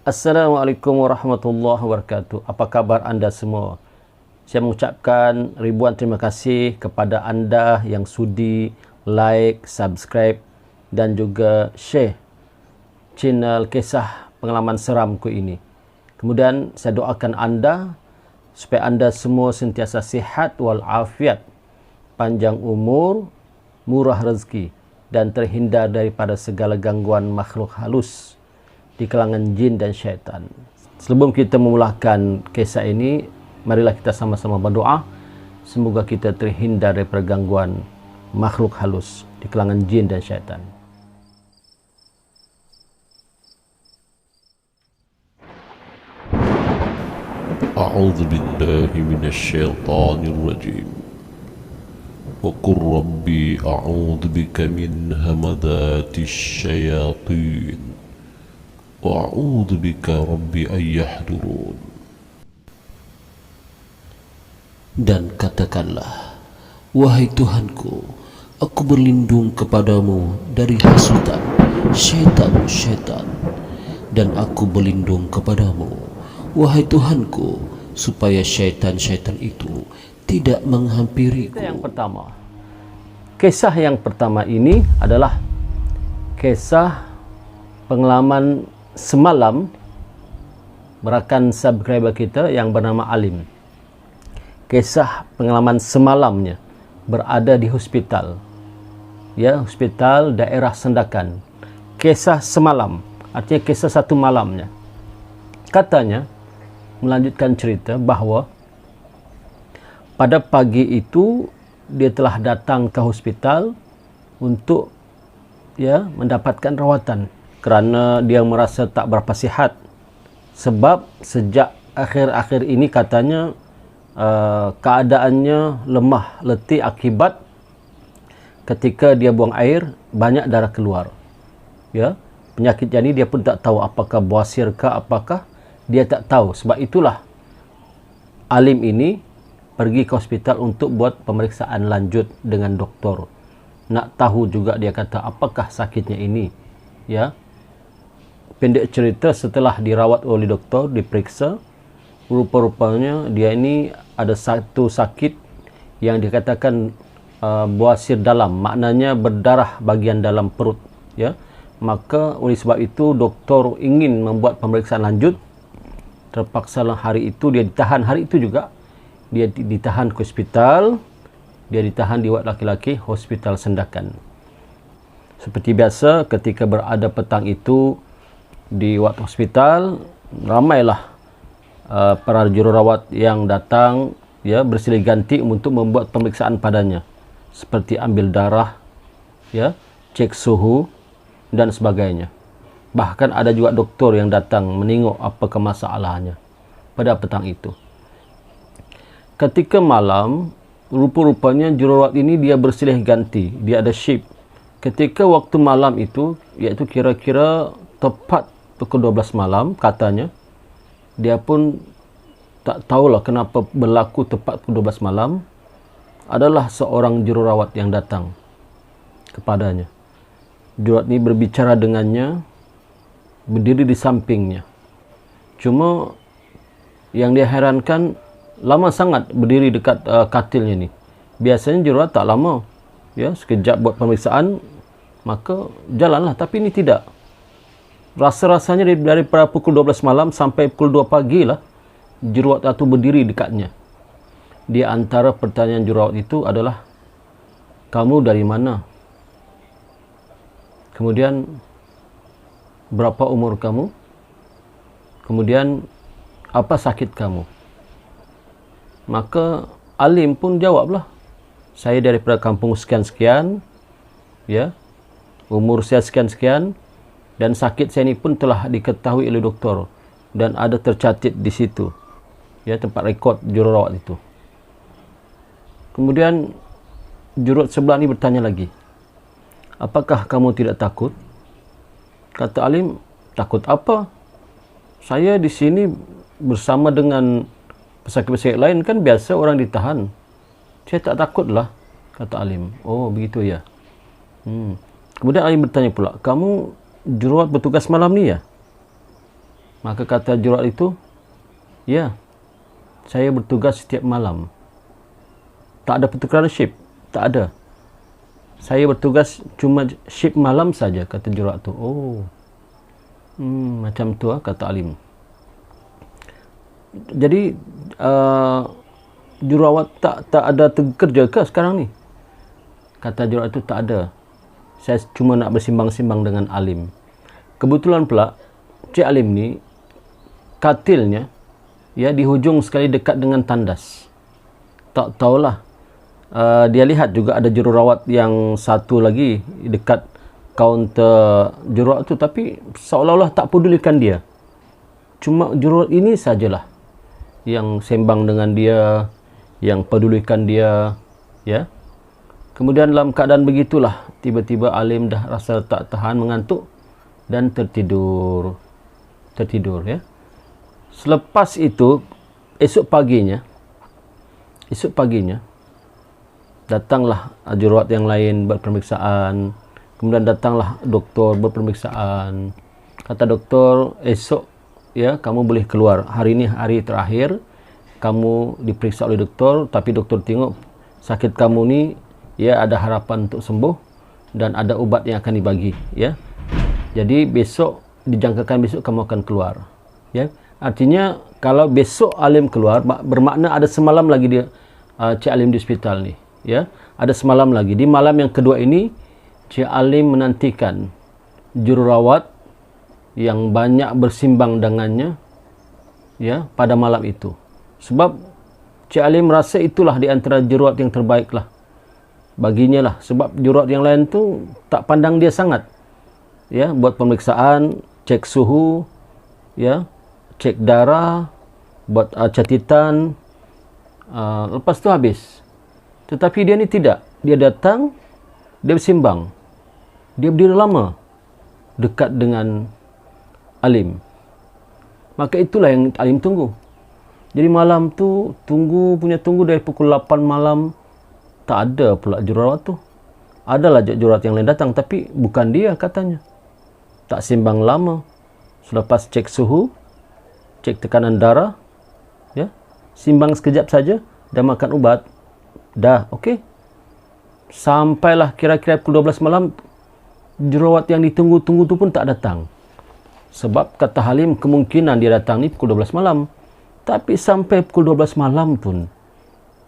Assalamualaikum warahmatullahi wabarakatuh. Apa kabar anda semua? Saya mengucapkan ribuan terima kasih kepada anda yang sudi like, subscribe dan juga share channel kisah pengalaman seramku ini. Kemudian saya doakan anda supaya anda semua sentiasa sihat walafiat, panjang umur, murah rezeki dan terhindar daripada segala gangguan makhluk halus di kalangan jin dan syaitan. Sebelum kita memulakan kisah ini, marilah kita sama-sama berdoa semoga kita terhindar daripada gangguan makhluk halus di kalangan jin dan syaitan. أعوذ بالله من الشيطان الرجيم وقل ربي أعوذ بك من همذات الشياطين وأعوذ بك ربي أن يحضرون. Dan katakanlah, wahai Tuhanku, aku berlindung kepadamu dari hasutan syaitan-syaitan, dan aku berlindung kepadamu, wahai Tuhanku, supaya syaitan-syaitan itu tidak menghampiriku. Kisah yang pertama ini adalah kisah pengalaman semalam berakan subscriber kita yang bernama Alim. Kisah pengalaman semalamnya berada di hospital. Ya, hospital daerah Sandakan. Kisah semalam, artinya kisah satu malamnya. Katanya, melanjutkan cerita bahawa pada pagi itu dia telah datang ke hospital untuk mendapatkan rawatan kerana dia merasa tak berapa sihat. Sebab sejak akhir-akhir ini katanya keadaannya lemah letih akibat ketika dia buang air banyak darah keluar. Ya, penyakit ini dia pun tak tahu apakah bawasir ke apakah, dia tak tahu. Sebab itulah Alim ini pergi ke hospital untuk buat pemeriksaan lanjut dengan doktor. Nak tahu juga dia kata apakah sakitnya ini. Ya. Pendek cerita, setelah dirawat oleh doktor, diperiksa, rupa-rupanya dia ini ada satu sakit yang dikatakan bawasir dalam, maknanya berdarah bagian dalam perut. Ya. Maka oleh sebab itu doktor ingin membuat pemeriksaan lanjut. Terpaksalah hari itu dia ditahan, hari itu juga dia ditahan ke hospital. Dia ditahan di wad laki-laki Hospital Sandakan. Seperti biasa ketika berada petang itu di wad hospital, ramailah para jururawat yang datang bersilih ganti untuk membuat pemeriksaan padanya, seperti ambil darah, cek suhu dan sebagainya. Bahkan ada juga doktor yang datang menengok apakah masalahnya pada petang itu. Ketika malam, rupa-rupanya jururawat ini dia bersilih ganti, dia ada shift. Ketika waktu malam itu, iaitu kira-kira tepat pukul 12 malam katanya, dia pun tak tahulah kenapa berlaku tepat pukul 12 malam, adalah seorang jururawat yang datang kepadanya. Jururawat ini berbicara dengannya, berdiri di sampingnya. Cuma yang dia herankan, lama sangat berdiri dekat katilnya ni. Biasanya jururawat tak lama, sekejap buat pemeriksaan maka jalanlah, tapi ini tidak. Rasa-rasanya daripada pukul 12 malam sampai pukul 2 pagi lah jururawat itu berdiri dekatnya. Di antara pertanyaan jururawat itu adalah, kamu dari mana? Kemudian, berapa umur kamu? Kemudian, apa sakit kamu? Maka Alim pun jawablah, saya daripada kampung sekian-sekian, umur saya sekian-sekian, dan sakit saya ini pun telah diketahui oleh doktor dan ada tercatat di situ, tempat rekod jururawat itu. Kemudian jururawat sebelah ni bertanya lagi, apakah kamu tidak takut? Kata Alim, takut apa? Saya di sini bersama dengan pesakit-pesakit lain, kan biasa orang ditahan. Saya tak takutlah, kata Alim. Oh, begitu ya. Kemudian Alim bertanya pula, kamu jururawat bertugas malam ni ya? Maka kata jururawat itu, ya, saya bertugas setiap malam. Tak ada pertukaran shift, tak ada. Saya bertugas cuma shift malam saja, kata jururawat itu. Oh, macam tu kata alim. Jadi jururawat tak ada kerja ke sekarang ni? Kata jururawat itu tak ada. Saya cuma nak bersimbang-simbang dengan alim. Kebetulan pula Cik Alim ni katilnya ya di hujung sekali dekat dengan tandas. Tak tahulah. Dia lihat juga ada jururawat yang satu lagi dekat kaunter jururawat tu, tapi seolah-olah tak pedulikan dia. Cuma jururawat ini sajalah yang sembang dengan dia, yang pedulikan dia, ya. Kemudian dalam keadaan begitulah, tiba-tiba alim dah rasa tak tahan, mengantuk dan tertidur. Tertidur, ya. Selepas itu, esok paginya datanglah jururawat yang lain berpemeriksaan. Kemudian datanglah doktor berpemeriksaan. Kata doktor, esok ya kamu boleh keluar. Hari ini hari terakhir kamu diperiksa oleh doktor, tapi doktor tengok sakit kamu ni ya ada harapan untuk sembuh dan ada ubat yang akan dibagi, ya. Jadi besok dijangkakan besok kamu akan keluar, ya. Artinya kalau besok alim keluar bermakna ada semalam lagi dia Cik Alim di hospital ni, ya. Ada semalam lagi. Di malam yang kedua ini Cik Alim menantikan jururawat yang banyak bersimbang dengannya, ya, pada malam itu. Sebab Cik Alim merasa itulah di antara jururawat yang terbaik lah baginya lah. Sebab jururawat yang lain tu tak pandang dia sangat, ya, buat pemeriksaan, cek suhu, ya, cek darah, buat catatan, lepas tu habis. Tetapi dia ni tidak. Dia datang, dia bersimbang, dia berdiri lama dekat dengan alim. Maka itulah yang alim tunggu. Jadi malam tu tunggu dari pukul 8 malam, tak ada pula jururawat tu. Adalah jururawat yang lain datang, tapi bukan dia katanya. Tak simbang lama. Selepas cek suhu, cek tekanan darah, ya, simbang sekejap saja, dah makan ubat, dah okey. Sampailah kira-kira pukul 12 malam, jururawat yang ditunggu-tunggu tu pun tak datang. Sebab kata Halim kemungkinan dia datang ni pukul 12 malam. Tapi sampai pukul 12 malam pun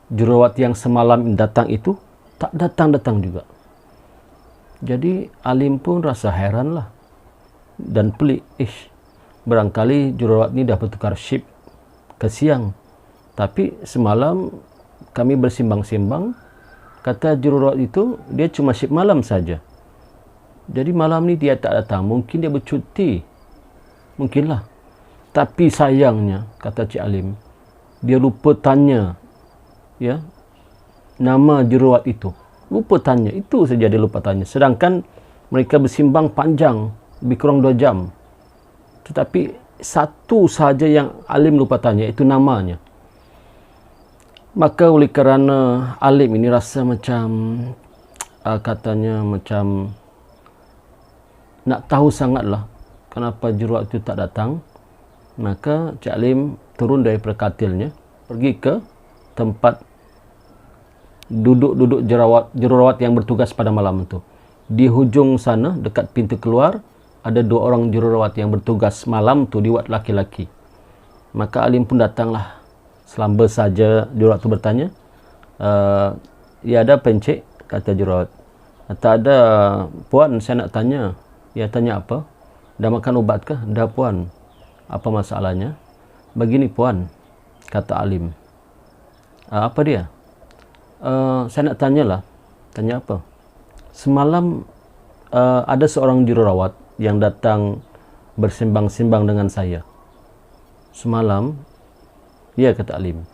jururawat yang semalam datang itu tak datang-datang juga. Jadi Alim pun rasa heran lah dan pelik. Barangkali jururawat ni dah bertukar shift ke siang. Tapi semalam kami bersimbang-simbang, kata jururawat itu dia cuma shift malam saja. Jadi malam ni dia tak datang. Mungkin dia bercuti. Mungkinlah. Tapi sayangnya, kata Cik Alim, dia lupa tanya, ya, nama jururawat itu. Lupa tanya. Itu saja dia lupa tanya. Sedangkan mereka bersimbang panjang, lebih kurang 2 jam. Tetapi satu saja yang Alim lupa tanya, itu namanya. Maka oleh kerana Alim ini rasa macam, katanya macam nak tahu sangatlah kenapa jururawat itu tak datang, maka Cik Alim turun dari katilnya, pergi ke tempat duduk jururawat yang bertugas pada malam itu. Di hujung sana, dekat pintu keluar, ada 2 orang jururawat yang bertugas malam tu, diwat laki-laki. Maka Alim pun datanglah. Selamba saja jururawat itu bertanya, ya ada apa encik? Kata jururawat. Kata ada, puan saya nak tanya. Ya, tanya apa? Dah makan ubat kah? Dah puan. Apa masalahnya? Begini puan, kata Alim. Apa dia? Saya nak tanyalah. Tanya apa? Semalam ada seorang jururawat yang datang bersimbang-simbang dengan saya. Semalam? Ya, kata Alim.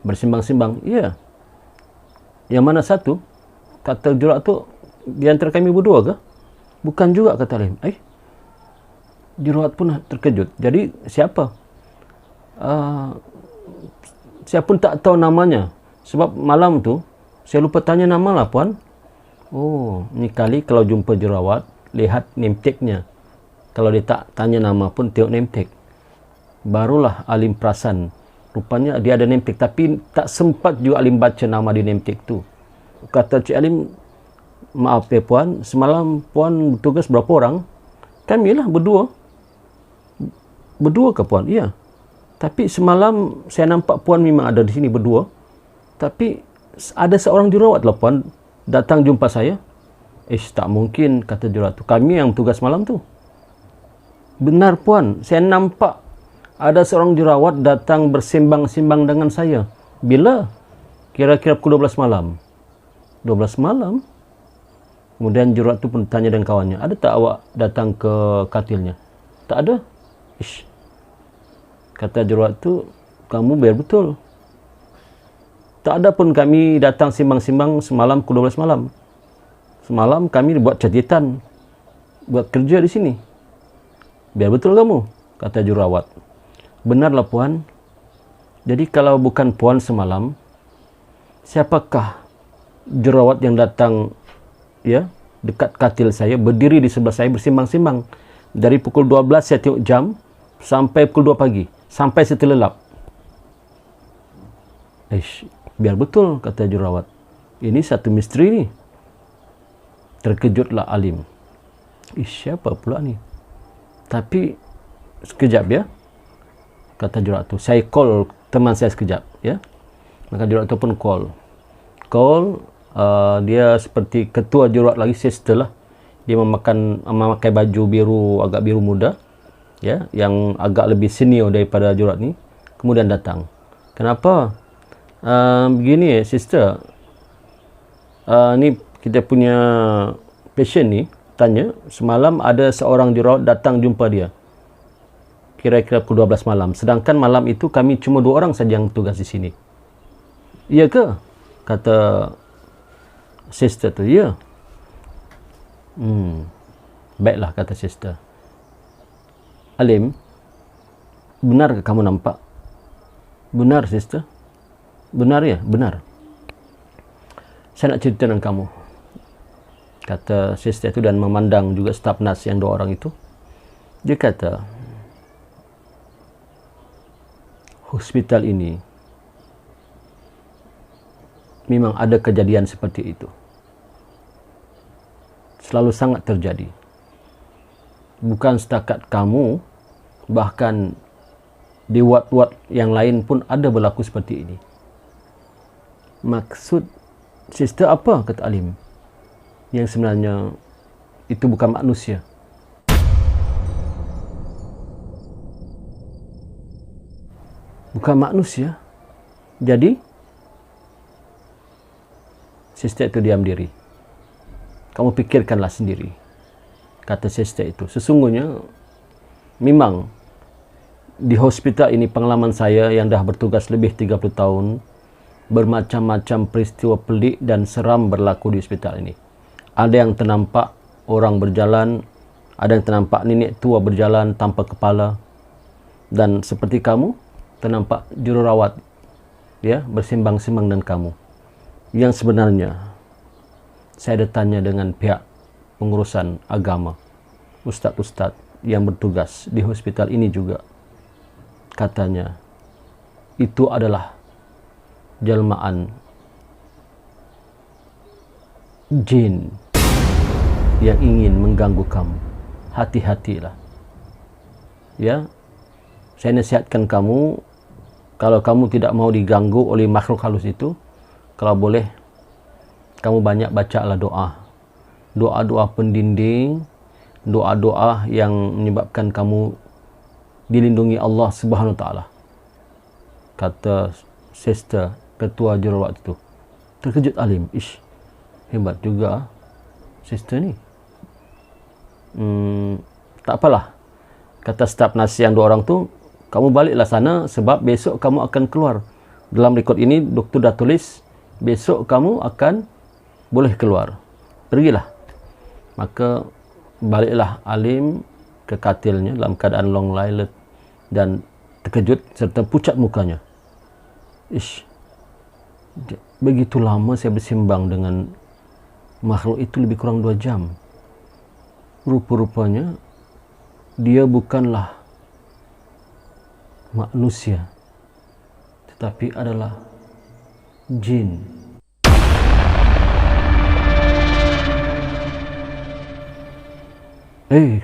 Bersimbang-simbang? Ya. Yang mana satu? Kata jururawat tu, di antara kami berdua ke? Bukan juga, kata Alim. Jururawat pun terkejut. Jadi siapa? Saya pun tak tahu namanya. Sebab malam tu saya lupa tanya nama lah puan. Oh, ni kali kalau jumpa jururawat, lihat name tag-nya. Kalau dia tak tanya nama pun tengok name tag. Barulah Alim perasan. Rupanya dia ada name tag, tapi tak sempat juga Alim baca nama di name tag tu. Kata Cik Alim, maaf ya puan, semalam puan bertugas berapa orang? Kami lah berdua. Berdua ke puan? Ya. Tapi semalam saya nampak puan memang ada di sini berdua. Tapi ada seorang jurawat lah puan datang jumpa saya. Tak mungkin, kata jurawat tu. Kami yang tugas malam tu. Benar puan, saya nampak ada seorang jurawat datang bersimbang-simbang dengan saya. Bila? Kira-kira pukul 12 malam. 12 malam? Kemudian jurawat tu pun tanya dengan kawannya, ada tak awak datang ke katilnya? Tak ada. Kata jurawat tu, kamu biar betul. Tak ada pun kami datang simbang-simbang semalam pukul 12 malam. Semalam kami buat catatan, buat kerja di sini. Biar betul kamu, kata jurawat. Benarlah puan. Jadi kalau bukan puan semalam, siapakah jurawat yang datang ya dekat katil saya, berdiri di sebelah saya bersimbang-simbang dari pukul 12 saya tengok jam sampai pukul 2 pagi, sampai saya terlelap. Biar betul, kata jurawat. Ini satu misteri ni. Terkejutlah Alim. Siapa pula ni? Tapi sekejap ya, kata jurawat tu. Saya call teman saya sekejap ya. Maka jurawat tu pun call. Dia seperti ketua jurawat lagi, sister lah. Dia memakai baju biru, agak biru muda ya, yang agak lebih senior daripada jurawat ni. Kemudian datang. Kenapa? Begini sister. Ni kita punya patient ni tanya, semalam ada seorang jurawat datang jumpa dia. Kira-kira pukul 12 malam. Sedangkan malam itu kami cuma 2 orang saja yang tugas di sini. Iya ke? Kata sister tu. Ya. Baiklah, kata sister. Alim, benar ke kamu nampak? Benar sister. Benar ya? Benar. Saya nak cerita dengan kamu, kata sister itu, dan memandang juga staf nas yang 2 orang itu. Dia kata, hospital ini memang ada kejadian seperti itu. Selalu sangat terjadi. Bukan setakat kamu, bahkan di ward-ward yang lain pun ada berlaku seperti ini. Maksud sister apa? Kata Alim. Yang sebenarnya itu bukan manusia. Bukan manusia. Jadi sister itu diam diri. Kamu pikirkanlah sendiri, kata sister itu. Sesungguhnya memang di hospital ini, pengalaman saya yang dah bertugas lebih 30 tahun, bermacam-macam peristiwa pelik dan seram berlaku di hospital ini. Ada yang ternampak orang berjalan, ada yang ternampak nenek tua berjalan tanpa kepala, dan seperti kamu ternampak jururawat ya bersimbang-simbang dengan kamu. Yang sebenarnya saya ada tanya dengan pihak pengurusan agama, ustaz-ustaz yang bertugas di hospital ini juga. Katanya itu adalah jelmaan jin yang ingin mengganggu kamu. Hati-hatilah ya. Saya nasihatkan kamu, kalau kamu tidak mau diganggu oleh makhluk halus itu, kalau boleh kamu banyak bacalah doa. Doa-doa pendinding, doa-doa yang menyebabkan kamu dilindungi Allah Subhanahu Wa Taala. Kata sister ketua jurawat itu. Terkejut Alim. Hebat juga sister ni. Tak apalah, kata staf nasi yang 2 orang tu, kamu baliklah sana sebab besok kamu akan keluar. Dalam rekod ini doktor dah tulis besok kamu akan boleh keluar. Pergilah. Maka baliklah Alim ke katilnya dalam keadaan long lay dan terkejut serta pucat mukanya. Begitu lama saya bersimbang dengan makhluk itu, lebih kurang 2 jam. Rupa-rupanya dia bukanlah manusia, tetapi adalah jin.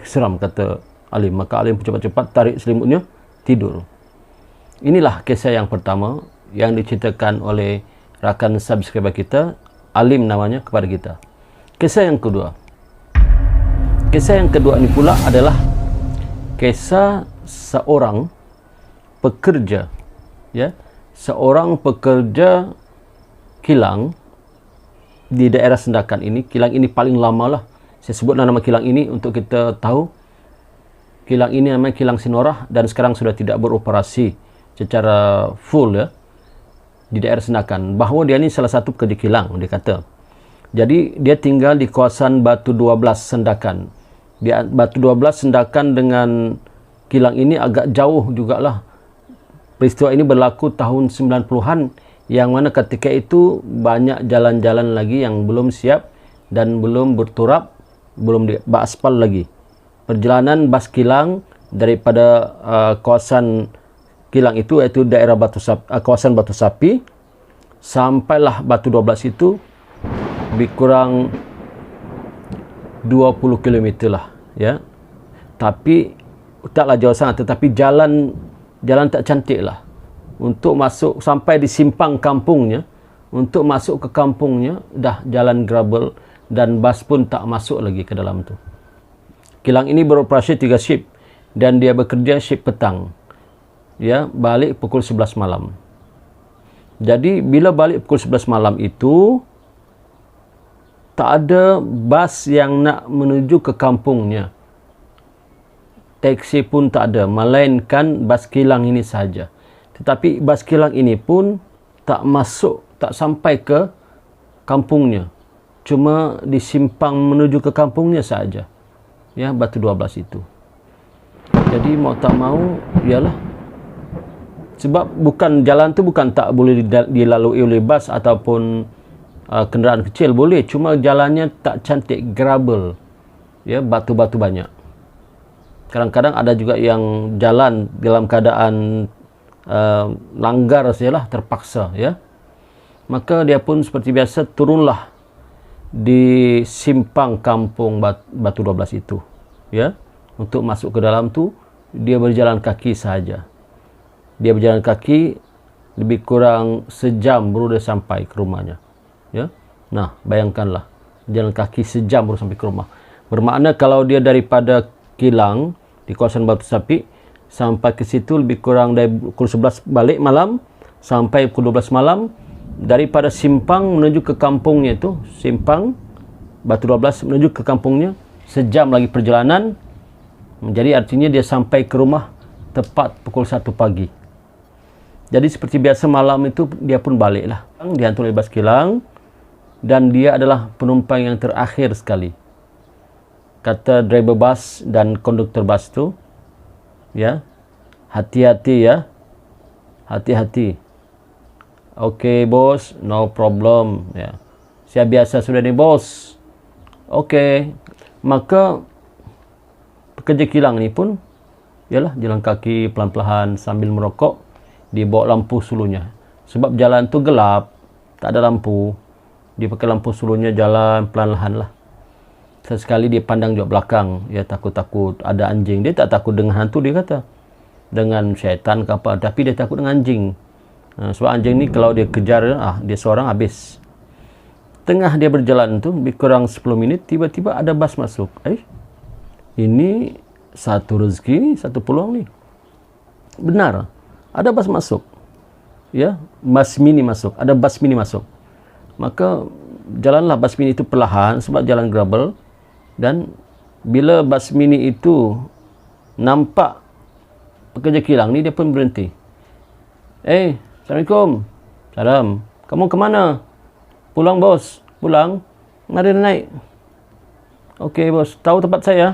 Seram, kata Alim. Maka Alim cepat-cepat tarik selimutnya, tidur. Inilah kisah yang pertama yang diceritakan oleh rakan subscriber kita, Alim namanya, kepada kita. Kisah yang kedua. Kisah yang kedua ini pula adalah kisah seorang pekerja, ya, seorang pekerja kilang di daerah Sendakan ini. Kilang ini paling lama lah. Saya sebut nama kilang ini untuk kita tahu. Kilang ini namanya Kilang Sinorah dan sekarang sudah tidak beroperasi secara full, ya, di daerah Sendakan. Bahawa dia ni salah satu pekerja kilang, dia kata. Jadi dia tinggal di kawasan Batu 12 Sendakan. Di Batu 12 Sendakan dengan kilang ini agak jauh jugalah. Peristiwa ini berlaku tahun 90-an, yang mana ketika itu banyak jalan-jalan lagi yang belum siap dan belum berturap, belum diaspal lagi. Perjalanan bas kilang daripada kawasan kilang itu, iaitu daerah kawasan Batu Sapi, sampailah Batu 12 itu lebih kurang 20 km lah, ya. Tapi taklah jauh sangat, tetapi jalan tak cantik lah. Untuk masuk sampai di simpang kampungnya, untuk masuk ke kampungnya dah jalan gravel dan bas pun tak masuk lagi ke dalam tu. Kilang ini beroperasi 3 shift dan dia bekerja shift petang. Ya, balik pukul 11 malam. Jadi bila balik pukul 11 malam itu tak ada bas yang nak menuju ke kampungnya. Taksi pun tak ada, melainkan bas kilang ini saja. Tetapi bas kilang ini pun tak masuk, tak sampai ke kampungnya. Cuma di simpang menuju ke kampungnya saja. Ya, Batu 12 itu. Jadi mau tak mau, ialah. Sebab bukan jalan tu bukan tak boleh dilalui oleh bas ataupun kenderaan kecil, boleh. Cuma jalannya tak cantik, gravel. Ya, batu-batu banyak. Kadang-kadang ada juga yang jalan dalam keadaan langgar sajalah, terpaksa, ya. Maka dia pun seperti biasa turunlah di simpang kampung Batu 12 itu, ya. Untuk masuk ke dalam tu dia berjalan kaki saja. Dia berjalan kaki lebih kurang sejam baru dia sampai ke rumahnya, ya. Nah, bayangkanlah, jalan kaki sejam baru sampai ke rumah. Bermakna kalau dia daripada kilang di kawasan Batu Sapi sampai ke situ lebih kurang dari pukul 11 balik malam sampai pukul 12 malam. Daripada simpang menuju ke kampungnya itu, simpang Batu 12 menuju ke kampungnya, sejam lagi perjalanan. Jadi artinya dia sampai ke rumah tepat pukul 1 pagi. Jadi seperti biasa malam itu dia pun baliklah. Dihantar oleh bas kilang dan dia adalah penumpang yang terakhir sekali. Kata driver bas dan konduktor bas tu, ya, hati-hati, ya, hati-hati. Okey bos, no problem, ya. Saya biasa sudah ni bos. Okey. Maka pekerja kilang ni pun ialah jalan kaki pelan-pelan sambil merokok, dia bawa lampu sulunya. Sebab jalan tu gelap, tak ada lampu. Dia pakai lampu sulunya, jalan pelan-pelan lah. Sesekali dia pandang juga belakang, ya, takut-takut ada anjing. Dia tak takut dengan hantu, dia kata. Dengan syaitan ke apa, tapi dia takut dengan anjing. Sebab anjing ni kalau dia kejar, dia seorang habis. Tengah dia berjalan tu, lebih kurang 10 minit, tiba-tiba ada bas masuk. Ini satu rezeki ni, satu peluang ni. Benar, ada bas masuk. Ya, bas mini masuk, ada bas mini masuk. Maka jalanlah bas mini itu perlahan sebab jalan gravel. Dan bila bas mini itu nampak pekerja kilang ni, dia pun berhenti. Assalamualaikum. Salam. Kamu ke mana? Pulang bos. Pulang? Mari naik. Okey bos, tahu tempat saya?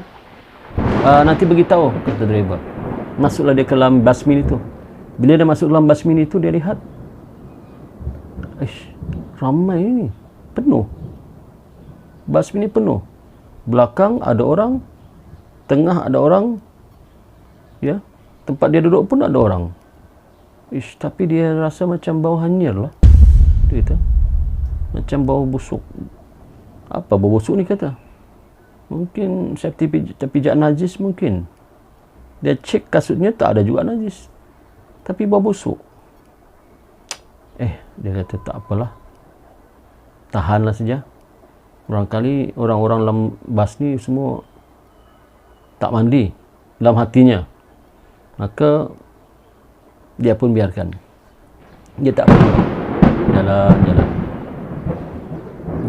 Nanti beritahu, kata driver. Masuklah dia ke dalam bas mini tu. Bila dia masuk dalam bas mini tu, dia lihat, ramai ni, penuh. Bas mini penuh. Belakang ada orang, tengah ada orang, ya. Tempat dia duduk pun ada orang. Ish, tapi dia rasa macam bau hanyir lah. Dia kata, macam bau busuk. Apa bau busuk ni kata? Mungkin saya terpijak najis mungkin. Dia cek kasutnya tak ada juga najis. Tapi bau busuk. Dia kata tak apalah. Tahanlah saja. Barangkali orang-orang dalam bas ni semua tak mandi dalam hatinya. Maka dia pun biarkan. Dia tak apa. Jalan.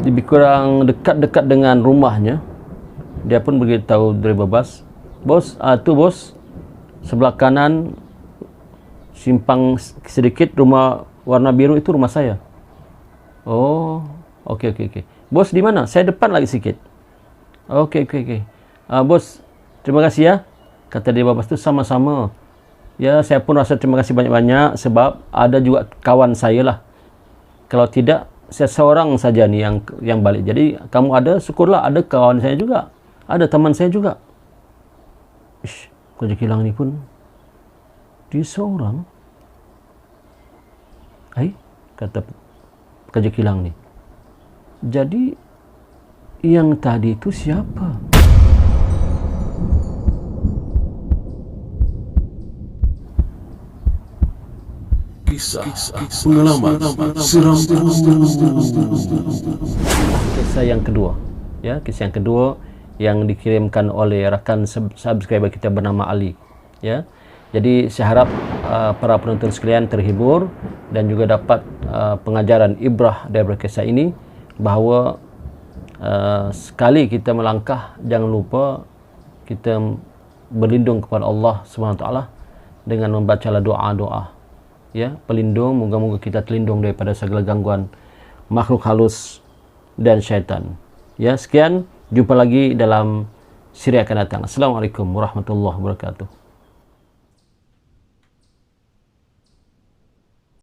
Lebih kurang dekat-dekat dengan rumahnya, dia pun beritahu driver bas, bos, tu bos, sebelah kanan simpang sedikit rumah warna biru itu rumah saya. Oh, okey. Bos di mana? Saya depan lagi sikit. Okey. Bos, terima kasih ya. Kata dia bas tu, sama-sama. Ya, saya pun rasa terima kasih banyak-banyak sebab ada juga kawan saya lah. Kalau tidak, saya seorang saja ni yang balik. Jadi, kamu ada, syukurlah ada kawan saya juga. Ada teman saya juga. Ish, kerja kilang ni pun dia seorang. Kata kerja kilang ni. Jadi, yang tadi itu siapa? Kisah pengalaman seram. Kisah yang kedua, ya, kisah yang kedua yang dikirimkan oleh rakan subscriber kita bernama Ali, ya. Jadi saya harap para penonton sekalian terhibur dan juga dapat pengajaran ibrah daripada kisah ini, bahawa sekali kita melangkah, jangan lupa kita berlindung kepada Allah SWT dengan membaca doa-doa, ya, pelindung. Moga-moga kita terlindung daripada segala gangguan makhluk halus dan syaitan. Ya, sekian, jumpa lagi dalam siri akan datang. Assalamualaikum warahmatullahi wabarakatuh.